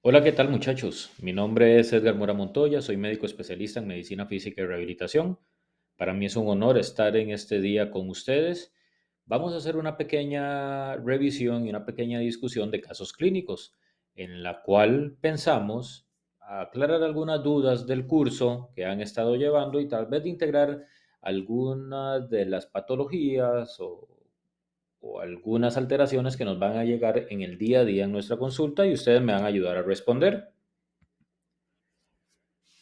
Hola, ¿qué tal muchachos? Mi nombre es Edgar Mora Montoya, soy médico especialista en medicina física y rehabilitación. Para mí es un honor estar en este día con ustedes. Vamos a hacer una pequeña revisión y una pequeña discusión de casos clínicos, en la cual pensamos aclarar algunas dudas del curso que han estado llevando y tal vez de integrar algunas de las patologías o algunas alteraciones que nos van a llegar en el día a día en nuestra consulta y ustedes me van a ayudar a responder.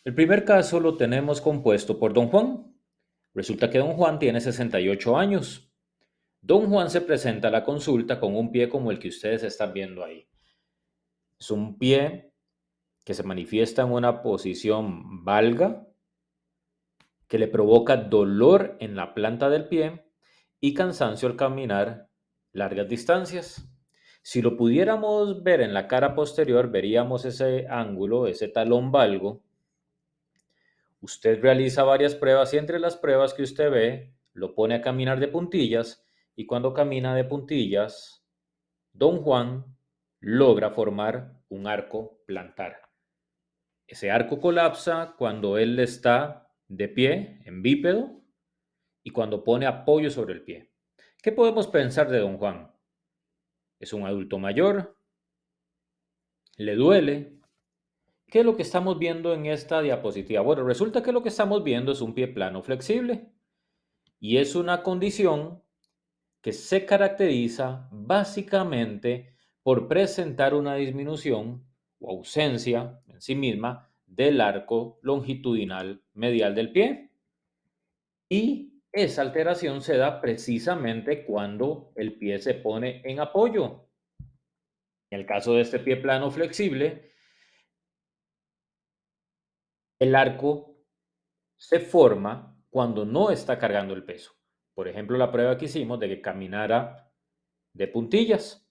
El primer caso lo tenemos compuesto por don Juan. Resulta que don Juan tiene 68 años. Don Juan se presenta a la consulta con un pie como el que ustedes están viendo ahí. Es un pie que se manifiesta en una posición valga, que le provoca dolor en la planta del pie y cansancio al caminar largas distancias. Si lo pudiéramos ver en la cara posterior, veríamos ese ángulo, ese talón valgo. Usted realiza varias pruebas y entre las pruebas que usted ve, lo pone a caminar de puntillas y cuando camina de puntillas, don Juan logra formar un arco plantar. Ese arco colapsa cuando él está de pie, en bípedo, y cuando pone apoyo sobre el pie. ¿Qué podemos pensar de don Juan? Es un adulto mayor, le duele. ¿Qué es lo que estamos viendo en esta diapositiva? Bueno, resulta que lo que estamos viendo es un pie plano flexible. Y es una condición que se caracteriza básicamente por presentar una disminución o ausencia en sí misma del arco longitudinal medial del pie. Y esa alteración se da precisamente cuando el pie se pone en apoyo. En el caso de este pie plano flexible, el arco se forma cuando no está cargando el peso. Por ejemplo, la prueba que hicimos de que caminara de puntillas,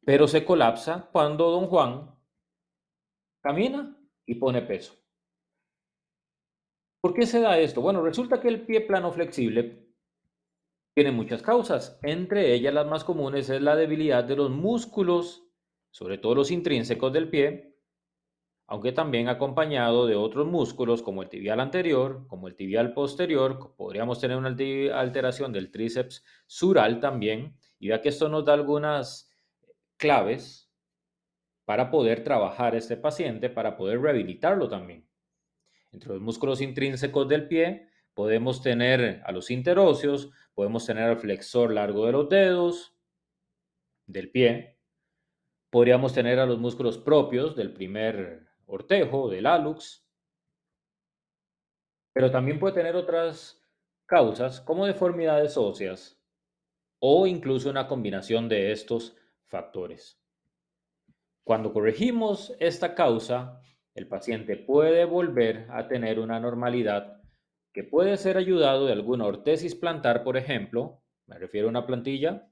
pero se colapsa cuando don Juan camina y pone peso. ¿Por qué se da esto? Bueno, resulta que el pie plano flexible tiene muchas causas. Entre ellas, las más comunes es la debilidad de los músculos, sobre todo los intrínsecos del pie, aunque también acompañado de otros músculos como el tibial anterior, como el tibial posterior. Podríamos tener una alteración del tríceps sural también. Y vea que esto nos da algunas claves para poder trabajar a este paciente, para poder rehabilitarlo también. Entre los músculos intrínsecos del pie podemos tener a los interóseos, podemos tener al flexor largo de los dedos del pie, podríamos tener a los músculos propios del primer ortejo, del hallux, pero también puede tener otras causas como deformidades óseas o incluso una combinación de estos factores. Cuando corregimos esta causa, el paciente puede volver a tener una normalidad que puede ser ayudado de alguna ortesis plantar, por ejemplo, me refiero a una plantilla,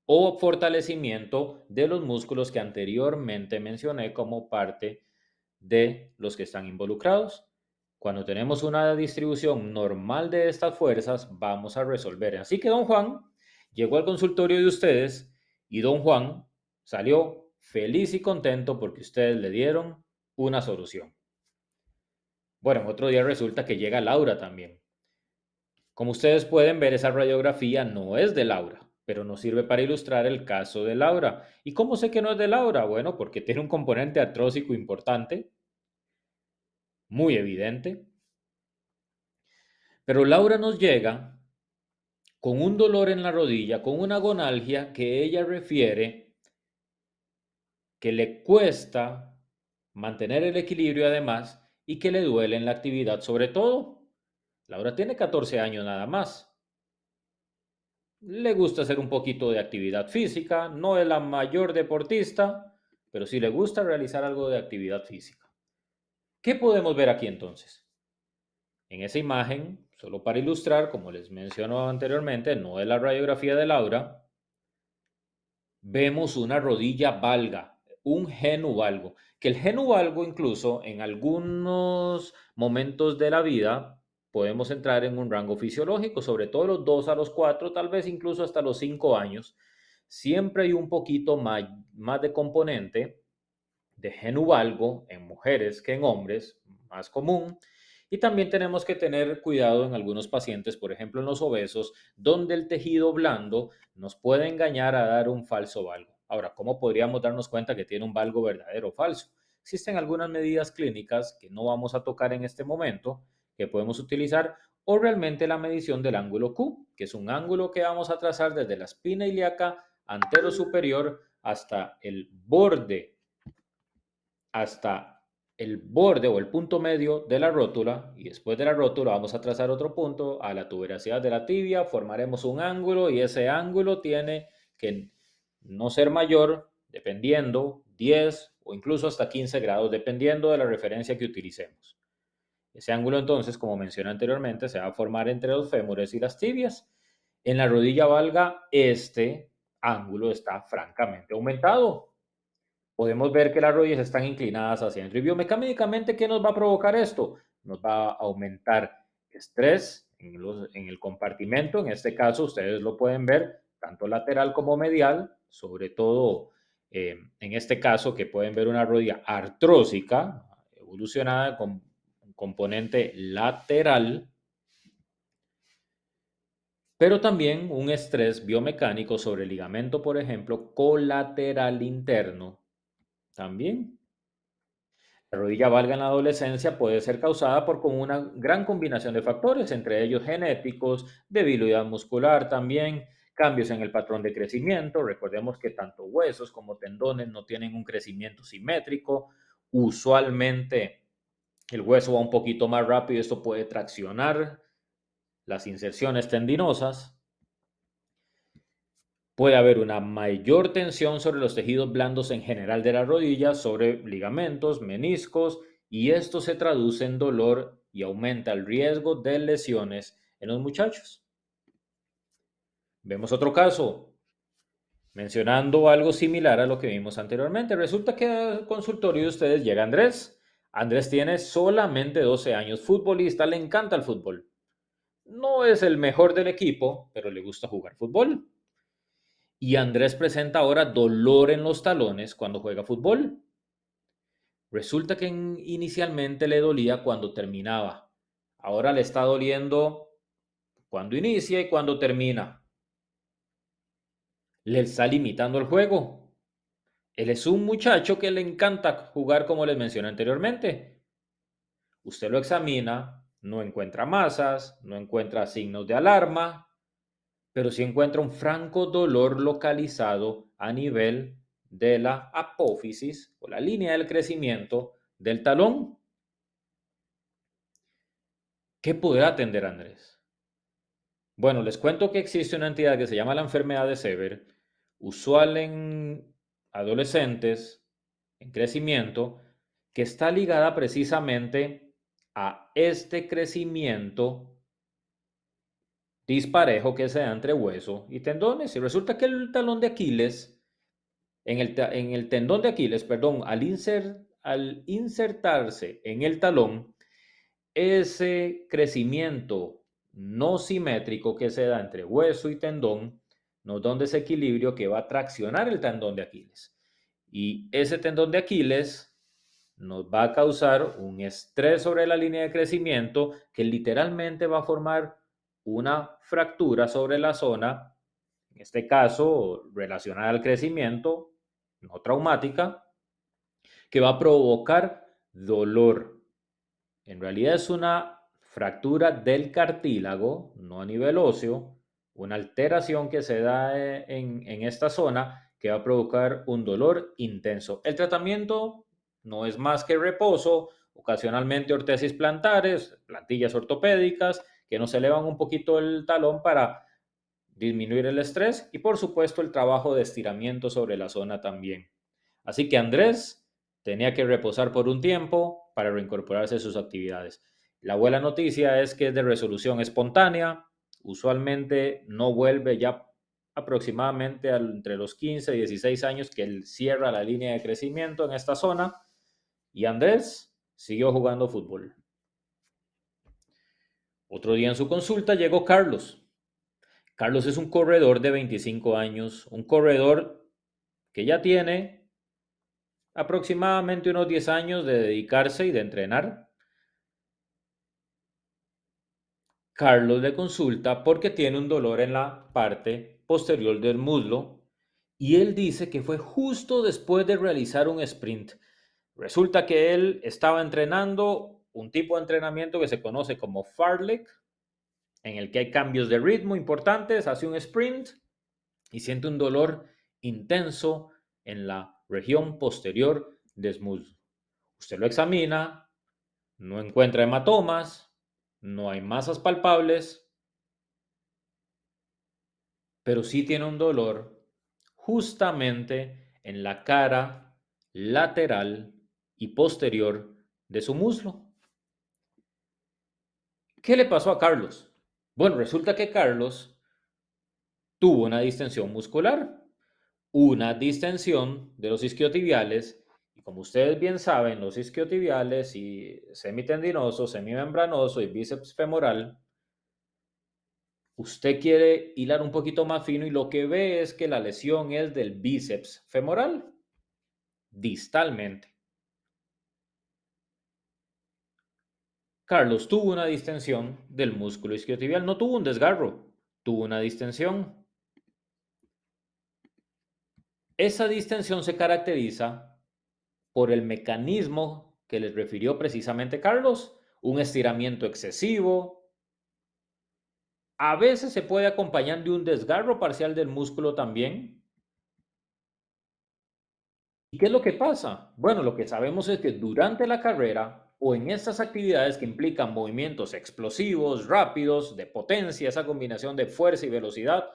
o fortalecimiento de los músculos que anteriormente mencioné como parte de los que están involucrados. Cuando tenemos una distribución normal de estas fuerzas, vamos a resolver. Así que don Juan llegó al consultorio de ustedes y don Juan salió feliz y contento porque ustedes le dieron una solución. Bueno, otro día resulta que llega Laura también. Como ustedes pueden ver, esa radiografía no es de Laura, pero nos sirve para ilustrar el caso de Laura. ¿Y cómo sé que no es de Laura? Bueno, porque tiene un componente artrósico importante, muy evidente. Pero Laura nos llega con un dolor en la rodilla, con una gonalgia que ella refiere que le cuesta mantener el equilibrio además y que le duele en la actividad sobre todo. Laura tiene 14 años nada más. Le gusta hacer un poquito de actividad física, no es la mayor deportista, pero sí le gusta realizar algo de actividad física. ¿Qué podemos ver aquí entonces? En esa imagen, solo para ilustrar, como les menciono anteriormente, no es la radiografía de Laura, vemos una rodilla valga, un genu valgo, que el genu valgo incluso en algunos momentos de la vida podemos entrar en un rango fisiológico, sobre todo los 2 a los 4, tal vez incluso hasta los 5 años. Siempre hay un poquito más de componente. de genuvalgo en mujeres que en hombres, más común. Y también tenemos que tener cuidado en algunos pacientes, por ejemplo en los obesos, donde el tejido blando nos puede engañar a dar un falso valgo. Ahora, ¿cómo podríamos darnos cuenta que tiene un valgo verdadero o falso? Existen algunas medidas clínicas que no vamos a tocar en este momento, que podemos utilizar, o realmente la medición del ángulo Q, que es un ángulo que vamos a trazar desde la espina ilíaca antero superior hasta el borde o el punto medio de la rótula, y después de la rótula vamos a trazar otro punto a la tuberosidad de la tibia, formaremos un ángulo y ese ángulo tiene que no ser mayor, dependiendo, 10 o incluso hasta 15 grados, dependiendo de la referencia que utilicemos. Ese ángulo entonces, como mencioné anteriormente, se va a formar entre los fémures y las tibias. En la rodilla valga, este ángulo está francamente aumentado. Podemos ver que las rodillas están inclinadas hacia adentro. Y biomecánicamente, ¿qué nos va a provocar esto? Nos va a aumentar estrés en el compartimento. En este caso, ustedes lo pueden ver tanto lateral como medial, sobre todo en este caso que pueden ver una rodilla artrósica, evolucionada con un componente lateral, pero también un estrés biomecánico sobre el ligamento, por ejemplo, colateral interno, también. La rodilla valga en la adolescencia puede ser causada por como una gran combinación de factores, entre ellos genéticos, debilidad muscular también, cambios en el patrón de crecimiento. Recordemos que tanto huesos como tendones no tienen un crecimiento simétrico. Usualmente el hueso va un poquito más rápido y esto puede traccionar las inserciones tendinosas. Puede haber una mayor tensión sobre los tejidos blandos en general de la rodilla, sobre ligamentos, meniscos, y esto se traduce en dolor y aumenta el riesgo de lesiones en los muchachos. Vemos otro caso, mencionando algo similar a lo que vimos anteriormente. Resulta que al consultorio de ustedes llega Andrés. Andrés tiene solamente 12 años, futbolista, le encanta el fútbol. No es el mejor del equipo, pero le gusta jugar fútbol. Y Andrés presenta ahora dolor en los talones cuando juega fútbol. Resulta que inicialmente le dolía cuando terminaba. Ahora le está doliendo cuando inicia y cuando termina. Le está limitando el juego. Él es un muchacho que le encanta jugar como les mencioné anteriormente. Usted lo examina, no encuentra masas, no encuentra signos de alarma, pero sí encuentra un franco dolor localizado a nivel de la apófisis o la línea del crecimiento del talón. ¿Qué podrá atender Andrés? Bueno, les cuento que existe una entidad que se llama la enfermedad de Sever, usual en adolescentes en crecimiento, que está ligada precisamente a este crecimiento disparejo que se da entre hueso y tendones. Y resulta que el talón de Aquiles, en el tendón de Aquiles, perdón, al insertarse en el talón, ese crecimiento no simétrico que se da entre hueso y tendón nos da un desequilibrio que va a traccionar el tendón de Aquiles. Y ese tendón de Aquiles nos va a causar un estrés sobre la línea de crecimiento que literalmente va a formar una fractura sobre la zona, en este caso relacionada al crecimiento, no traumática, que va a provocar dolor. En realidad es una fractura del cartílago, no a nivel óseo, una alteración que se da en esta zona que va a provocar un dolor intenso. El tratamiento no es más que reposo, ocasionalmente ortesis plantares, plantillas ortopédicas que nos elevan un poquito el talón para disminuir el estrés y por supuesto el trabajo de estiramiento sobre la zona también. Así que Andrés tenía que reposar por un tiempo para reincorporarse a sus actividades. La buena noticia es que es de resolución espontánea, usualmente no vuelve ya aproximadamente entre los 15 y 16 años que él cierra la línea de crecimiento en esta zona y Andrés siguió jugando fútbol. Otro día en su consulta llegó Carlos. Carlos es un corredor de 25 años, un corredor que ya tiene aproximadamente unos 10 años de dedicarse y de entrenar. Carlos le consulta porque tiene un dolor en la parte posterior del muslo y él dice que fue justo después de realizar un sprint. Resulta que él estaba entrenando un tipo de entrenamiento que se conoce como fartlek, en el que hay cambios de ritmo importantes, hace un sprint y siente un dolor intenso en la región posterior del muslo. Usted lo examina, no encuentra hematomas, no hay masas palpables, pero sí tiene un dolor justamente en la cara lateral y posterior de su muslo. ¿Qué le pasó a Carlos? Bueno, resulta que Carlos tuvo una distensión muscular, una distensión de los isquiotibiales, y como ustedes bien saben, los isquiotibiales y semitendinoso, semimembranoso y bíceps femoral, usted quiere hilar un poquito más fino y lo que ve es que la lesión es del bíceps femoral, distalmente. Carlos tuvo una distensión del músculo isquiotibial, no tuvo un desgarro, tuvo una distensión. Esa distensión se caracteriza por el mecanismo que les refirió precisamente Carlos, un estiramiento excesivo. A veces se puede acompañar de un desgarro parcial del músculo también. ¿Y qué es lo que pasa? Bueno, lo que sabemos es que durante la carrera o en estas actividades que implican movimientos explosivos, rápidos, de potencia, esa combinación de fuerza y velocidad,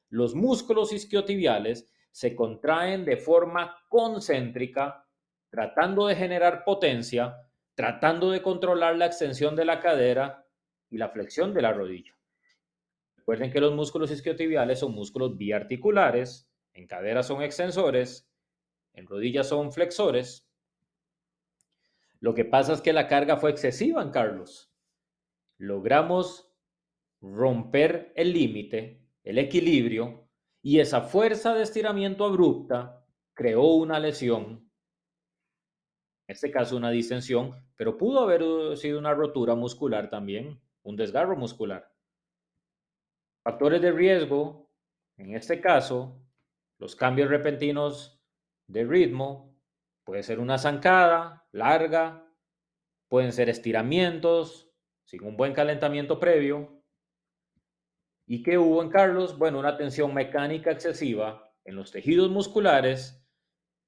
los músculos isquiotibiales se contraen de forma concéntrica, tratando de generar potencia, tratando de controlar la extensión de la cadera y la flexión de la rodilla. Recuerden que los músculos isquiotibiales son músculos biarticulares, en cadera son extensores, en rodillas son flexores. Lo que pasa es que la carga fue excesiva en Carlos. Logramos romper el límite, el equilibrio, y esa fuerza de estiramiento abrupta creó una lesión, en este caso una distensión, pero pudo haber sido una rotura muscular también, un desgarro muscular. Factores de riesgo, en este caso, los cambios repentinos de ritmo, puede ser una zancada larga, pueden ser estiramientos sin un buen calentamiento previo. ¿Y qué hubo en Carlos? Bueno, una tensión mecánica excesiva en los tejidos musculares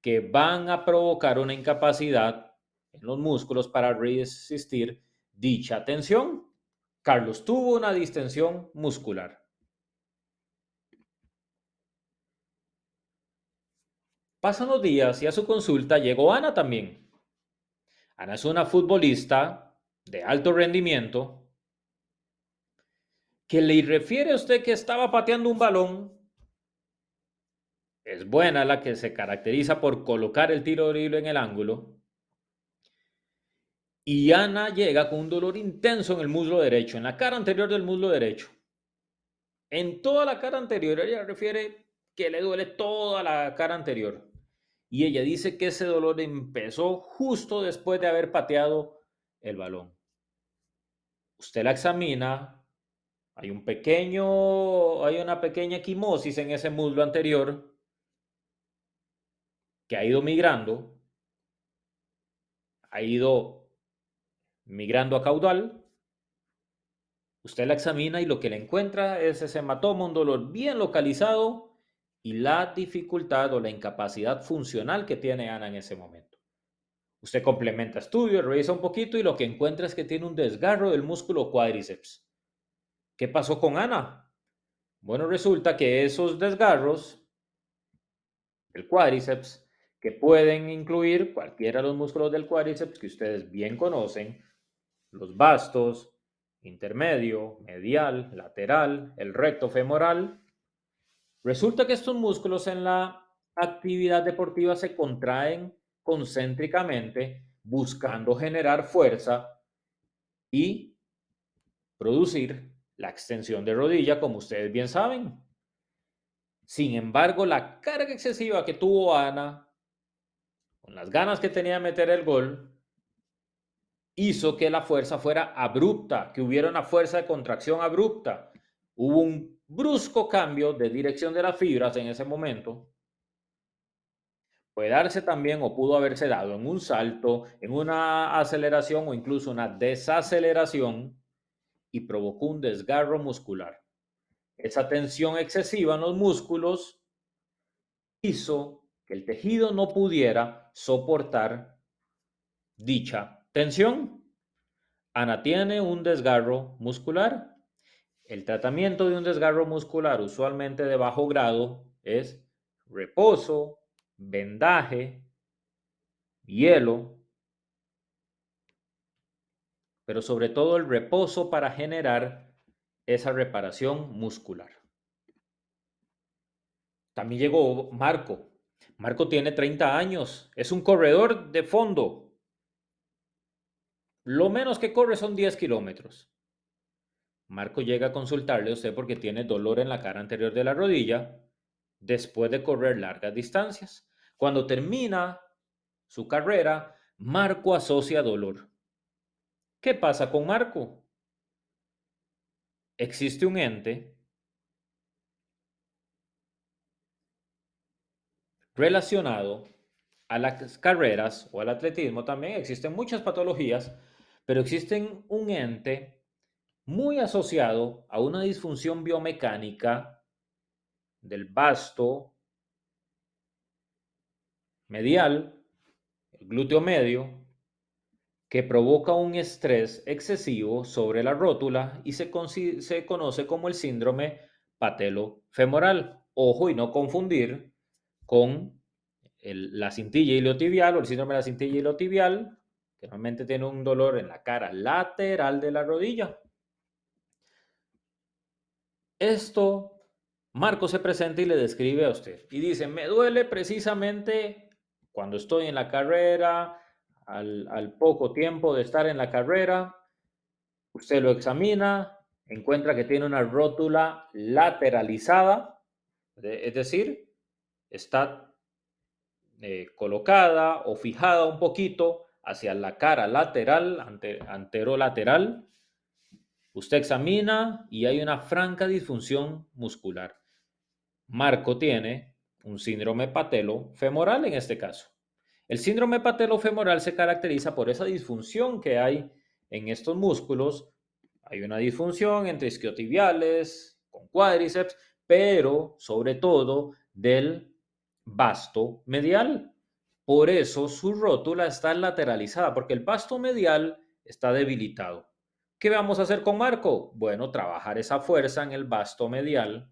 que van a provocar una incapacidad en los músculos para resistir dicha tensión. Carlos tuvo una distensión muscular. Pasan los días y a su consulta llegó Ana también. Ana es una futbolista de alto rendimiento que le refiere a usted que estaba pateando un balón. Es buena, la que se caracteriza por colocar el tiro libre en el ángulo. Y Ana llega con un dolor intenso en el muslo derecho, en la cara anterior del muslo derecho. En toda la cara anterior, ella refiere que le duele toda la cara anterior. Y ella dice que ese dolor empezó justo después de haber pateado el balón. Usted la examina, hay una pequeña equimosis en ese muslo anterior que ha ido migrando, ha ido migrando a caudal. Usted la examina y lo que le encuentra es ese hematoma, un dolor bien localizado y la dificultad o la incapacidad funcional que tiene Ana en ese momento. Usted complementa estudios, revisa un poquito y lo que encuentra es que tiene un desgarro del músculo cuádriceps. ¿Qué pasó con Ana? Bueno, resulta que esos desgarros del cuádriceps, que pueden incluir cualquiera de los músculos del cuádriceps que ustedes bien conocen, los bastos, intermedio, medial, lateral, el recto femoral. Resulta que estos músculos en la actividad deportiva se contraen concéntricamente buscando generar fuerza y producir la extensión de rodilla, como ustedes bien saben. Sin embargo, la carga excesiva que tuvo Ana con las ganas que tenía de meter el gol, hizo que la fuerza fuera abrupta, que hubiera una fuerza de contracción abrupta. Hubo un brusco cambio de dirección de las fibras en ese momento. Puede darse también o pudo haberse dado en un salto, en una aceleración o incluso una desaceleración y provocó un desgarro muscular. Esa tensión excesiva en los músculos hizo que el tejido no pudiera soportar dicha tensión. Ana tiene un desgarro muscular. El tratamiento de un desgarro muscular, usualmente de bajo grado, es reposo, vendaje, hielo, pero sobre todo el reposo para generar esa reparación muscular. También llegó Marco. Marco tiene 30 años, es un corredor de fondo. Lo menos que corre son 10 kilómetros. Marco llega a consultarle a usted porque tiene dolor en la cara anterior de la rodilla después de correr largas distancias. Cuando termina su carrera, Marco asocia dolor. ¿Qué pasa con Marco? Existe un ente relacionado a las carreras o al atletismo. También existen muchas patologías, pero existen un ente muy asociado a una disfunción biomecánica del vasto medial, el glúteo medio, que provoca un estrés excesivo sobre la rótula y se conoce como el síndrome patelofemoral. Ojo y no confundir con la cintilla iliotibial o el síndrome de la cintilla iliotibial, que normalmente tiene un dolor en la cara lateral de la rodilla. Esto, Marco se presenta y le describe a usted y dice, me duele precisamente cuando estoy en la carrera, al poco tiempo de estar en la carrera, usted lo examina, encuentra que tiene una rótula lateralizada, es decir, está colocada o fijada un poquito hacia la cara lateral, anterolateral. Usted examina y hay una franca disfunción muscular. Marco tiene un síndrome patelo-femoral en este caso. El síndrome patelo-femoral se caracteriza por esa disfunción que hay en estos músculos. Hay una disfunción entre isquiotibiales, con cuádriceps, pero sobre todo del vasto medial. Por eso su rótula está lateralizada, porque el vasto medial está debilitado. ¿Qué vamos a hacer con Marco? Bueno, trabajar esa fuerza en el vasto medial.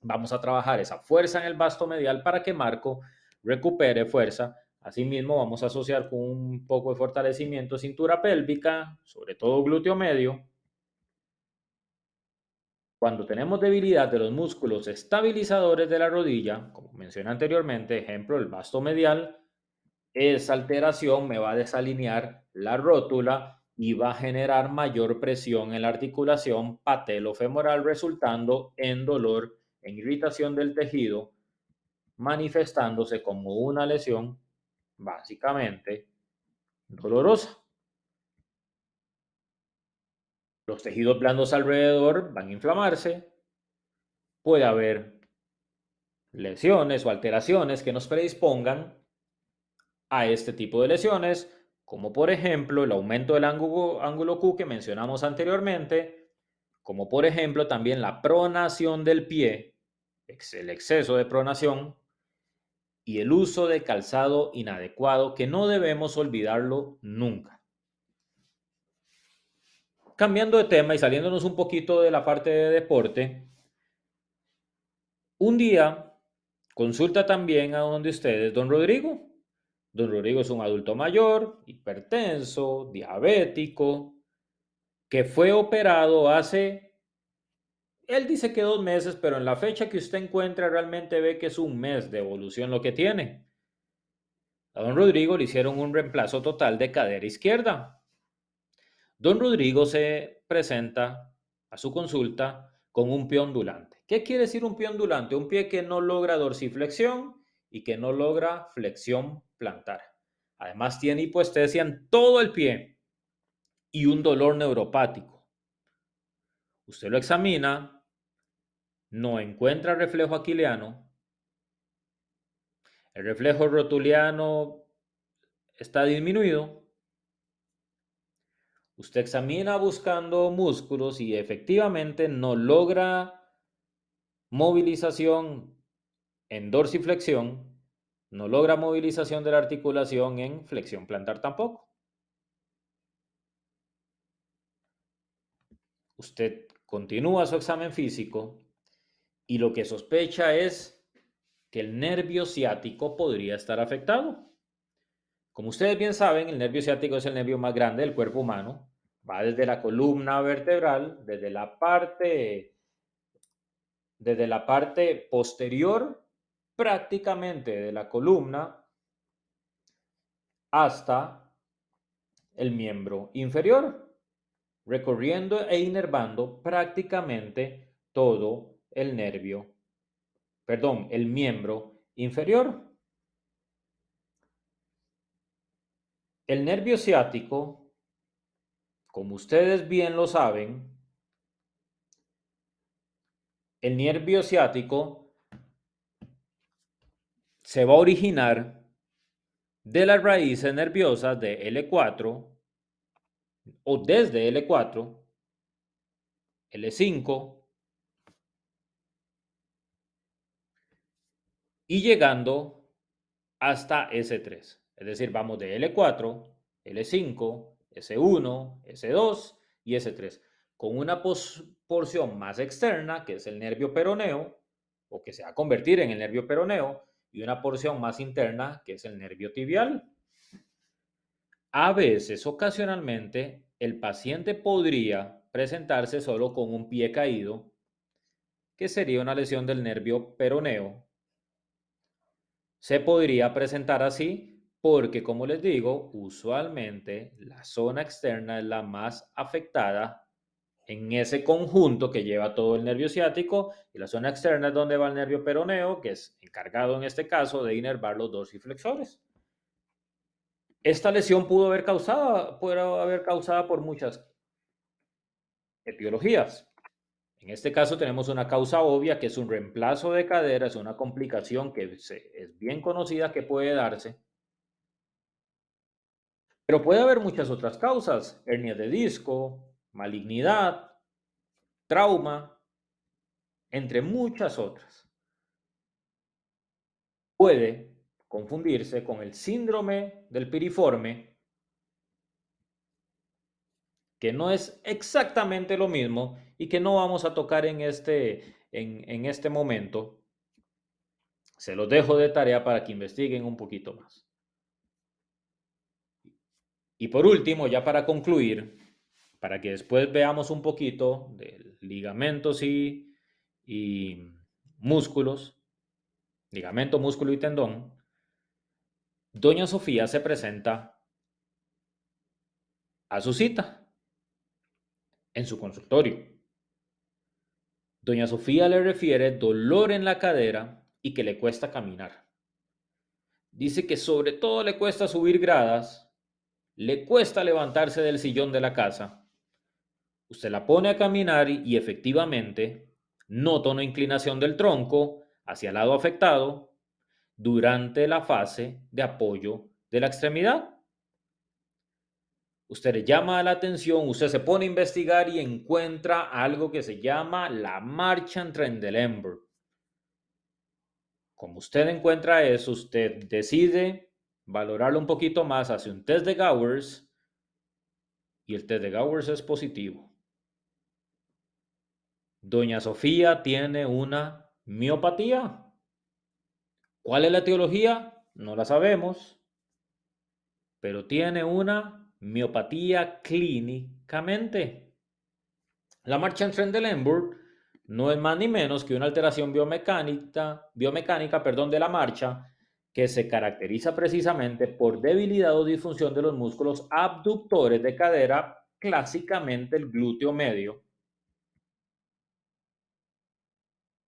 Vamos a trabajar esa fuerza en el vasto medial para que Marco recupere fuerza. Asimismo, vamos a asociar con un poco de fortalecimiento cintura pélvica, sobre todo glúteo medio. Cuando tenemos debilidad de los músculos estabilizadores de la rodilla, como mencioné anteriormente, ejemplo, el vasto medial, esa alteración me va a desalinear la rótula y va a generar mayor presión en la articulación patelofemoral, resultando en dolor, en irritación del tejido, manifestándose como una lesión básicamente dolorosa. Los tejidos blandos alrededor van a inflamarse, puede haber lesiones o alteraciones que nos predispongan a este tipo de lesiones, como por ejemplo el aumento del ángulo Q que mencionamos anteriormente, como por ejemplo también la pronación del pie, el exceso de pronación y el uso de calzado inadecuado, que no debemos olvidarlo nunca. Cambiando de tema y saliéndonos un poquito de la parte de deporte, un día consulta también a donde ustedes, don Rodrigo. Don Rodrigo es un adulto mayor, hipertenso, diabético, que fue operado hace, él dice que 2 meses, pero en la fecha que usted encuentra realmente ve que es un mes de evolución lo que tiene. A don Rodrigo le hicieron un reemplazo total de cadera izquierda. Don Rodrigo se presenta a su consulta con un pie ondulante. ¿Qué quiere decir un pie ondulante? Un pie que no logra dorsiflexión y que no logra flexión plantar. Además tiene hipoestesia en todo el pie y un dolor neuropático. Usted lo examina, no encuentra reflejo aquiliano, el reflejo rotuliano está disminuido. Usted examina buscando músculos y efectivamente no logra movilización en dorsiflexión, no logra movilización de la articulación en flexión plantar tampoco. Usted continúa su examen físico y lo que sospecha es que el nervio ciático podría estar afectado. Como ustedes bien saben, el nervio ciático es el nervio más grande del cuerpo humano. Va desde la columna vertebral, desde la parte posterior prácticamente de la columna hasta el miembro inferior, recorriendo e inervando prácticamente todo el miembro inferior. El nervio ciático, como ustedes bien lo saben, el nervio ciático se va a originar de las raíces nerviosas de L4 o desde L4, L5 y llegando hasta S3. Es decir, vamos de L4, L5, S1, S2 y S3. Con una porción más externa, que es el nervio peroneo, o que se va a convertir en el nervio peroneo, y una porción más interna, que es el nervio tibial. A veces, ocasionalmente, el paciente podría presentarse solo con un pie caído, que sería una lesión del nervio peroneo. Se podría presentar así porque, como les digo, usualmente la zona externa es la más afectada en ese conjunto que lleva todo el nervio ciático, y la zona externa es donde va el nervio peroneo, que es encargado en este caso de inervar los dorsiflexores. Esta lesión pudo haber causada por muchas etiologías. En este caso tenemos una causa obvia, que es un reemplazo de cadera, es una complicación que es bien conocida que puede darse. Pero puede haber muchas otras causas: hernia de disco, malignidad, trauma, entre muchas otras. Puede confundirse con el síndrome del piriforme, que no es exactamente lo mismo y que no vamos a tocar en este momento. Se los dejo de tarea para que investiguen un poquito más. Y por último, ya para concluir, para que después veamos un poquito de ligamentos y músculos, ligamento, músculo y tendón, doña Sofía se presenta a su cita en su consultorio. Doña Sofía le refiere dolor en la cadera y que le cuesta caminar. Dice que sobre todo le cuesta subir gradas, le cuesta levantarse del sillón de la casa. Usted la pone a caminar y efectivamente nota una inclinación del tronco hacia el lado afectado durante la fase de apoyo de la extremidad. Usted le llama la atención, usted se pone a investigar y encuentra algo que se llama la marcha en Trendelenburg. Como usted encuentra eso, usted decide valorarlo un poquito más, hace un test de Gowers y el test de Gowers es positivo. Doña Sofía tiene una miopatía. ¿Cuál es la etiología? No la sabemos, pero tiene una miopatía clínicamente. La marcha en Trendelenburg no es más ni menos que una alteración biomecánica, de la marcha, que se caracteriza precisamente por debilidad o disfunción de los músculos abductores de cadera, clásicamente el glúteo medio.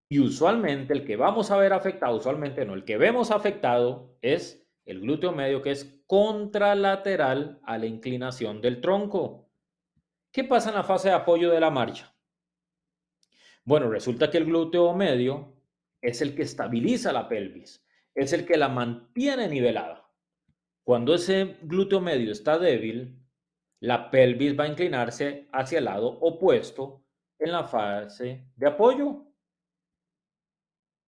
Y usualmente el que vamos a ver afectado, usualmente no, el que vemos afectado es el glúteo medio, que es contralateral a la inclinación del tronco. ¿Qué pasa en la fase de apoyo de la marcha? Bueno, resulta que el glúteo medio es el que estabiliza la pelvis, es el que la mantiene nivelada. Cuando ese glúteo medio está débil, la pelvis va a inclinarse hacia el lado opuesto en la fase de apoyo.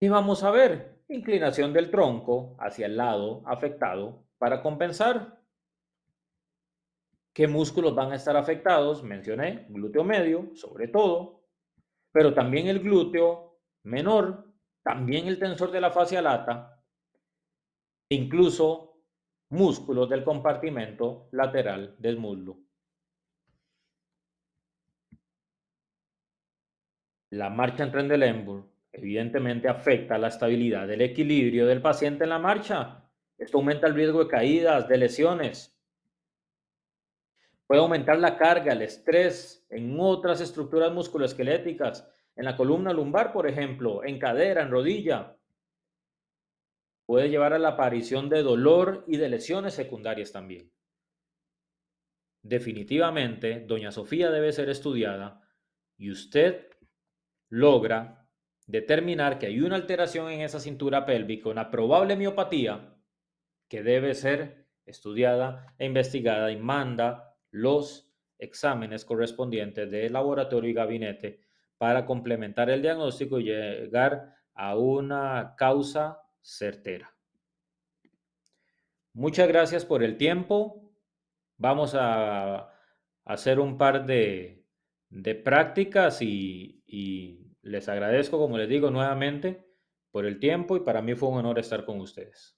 Y vamos a ver inclinación del tronco hacia el lado afectado para compensar. ¿Qué músculos van a estar afectados? Mencioné glúteo medio, sobre todo, pero también el glúteo menor, también el tensor de la fascia lata, e incluso músculos del compartimento lateral del muslo. La marcha en Trendelenburg evidentemente afecta la estabilidad del equilibrio del paciente en la marcha. Esto aumenta el riesgo de caídas, de lesiones. Puede aumentar la carga, el estrés en otras estructuras musculoesqueléticas, en la columna lumbar, por ejemplo, en cadera, en rodilla. Puede llevar a la aparición de dolor y de lesiones secundarias también. Definitivamente, doña Sofía debe ser estudiada y usted logra determinar que hay una alteración en esa cintura pélvica, una probable miopatía que debe ser estudiada e investigada y manda los exámenes correspondientes de laboratorio y gabinete para complementar el diagnóstico y llegar a una causa certera. Muchas gracias por el tiempo. Vamos a hacer un par de prácticas y les agradezco, como les digo, nuevamente por el tiempo y para mí fue un honor estar con ustedes.